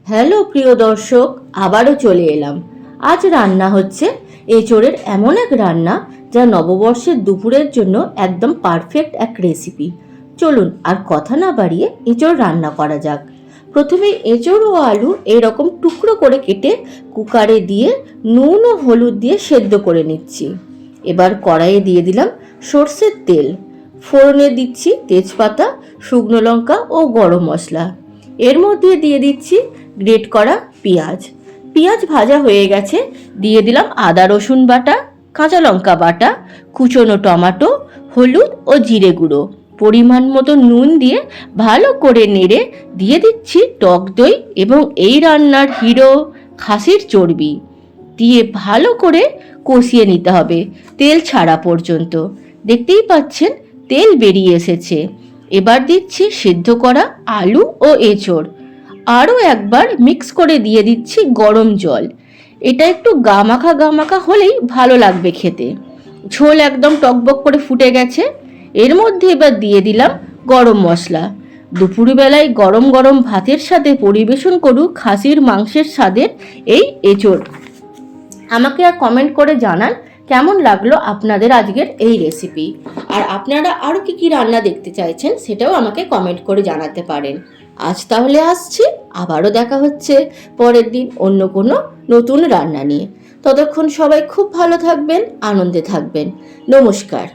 Hello প্রিয় দর্শক, আবারও চলে এলাম। আজ রান্না হচ্ছে এঁচোড়ের এমন এক রান্না যা নববর্ষের দুপুরের জন্য একদম পারফেক্ট এক রেসিপি। চলুন আর কথা না বাড়িয়ে এঁচোড় রান্না করা যাক। প্রথমে এঁচোড় ও আলু এইরকম টুকরো করে কেটে কুকারে দিয়ে নুন ও হলুদ দিয়ে সেদ্ধ করে নিচ্ছি। এবার কড়াইয়ে দিয়ে দিলাম সর্ষের তেল, ফোড়নে দিচ্ছি তেজপাতা, শুকনো লঙ্কা ও গরম মশলা। এর মধ্যে দিয়ে দিচ্ছি গ্রেট করা পেঁয়াজ। পেঁয়াজ ভাজা হয়ে গেছে, দিয়ে দিলাম আদা রসুন বাটা, কাঁচা লঙ্কা বাটা, কুচনো টমেটো, হলুদ ও জিরে গুঁড়ো, পরিমাণ মতো নুন দিয়ে ভালো করে নেড়ে দিয়ে দিচ্ছি টক দই এবং এই রান্নার হিরো খাসির চর্বি দিয়ে ভালো করে কষিয়ে নিতে হবে তেল ছাড়া পর্যন্ত। দেখতেই পাচ্ছেন তেল বেরিয়ে এসেছে। এবার দিচ্ছি সিদ্ধ করা আলু ও এঁচোড়, আরও একবার মিক্স করে দিয়ে দিচ্ছি গরম জল। এটা একটু গামাখা হলেই ভালো লাগবে খেতে। ঝোল একদম টকবক করে ফুটে গেছে। এর মধ্যে এবার দিয়ে দিলাম গরম মশলা। দুপুরবেলায় গরম গরম ভাতের সাথে পরিবেশন করুক খাসির মাংসের স্বাদের এই এঁচোড়। আমাকে আর কমেন্ট করে জানান কেমন লাগলো আপনাদের আজকের এই রেসিপি। আর আপনারা আরও কি রান্না দেখতে চাইছেন সেটাও আমাকে কমেন্ট করে জানাতে পারেন। আজ তাহলে আসছি, আবারও দেখা হচ্ছে পরের দিন অন্য কোনো নতুন রান্না নিয়ে। ততক্ষণ সবাই খুব ভালো থাকবেন, আনন্দে থাকবেন। নমস্কার।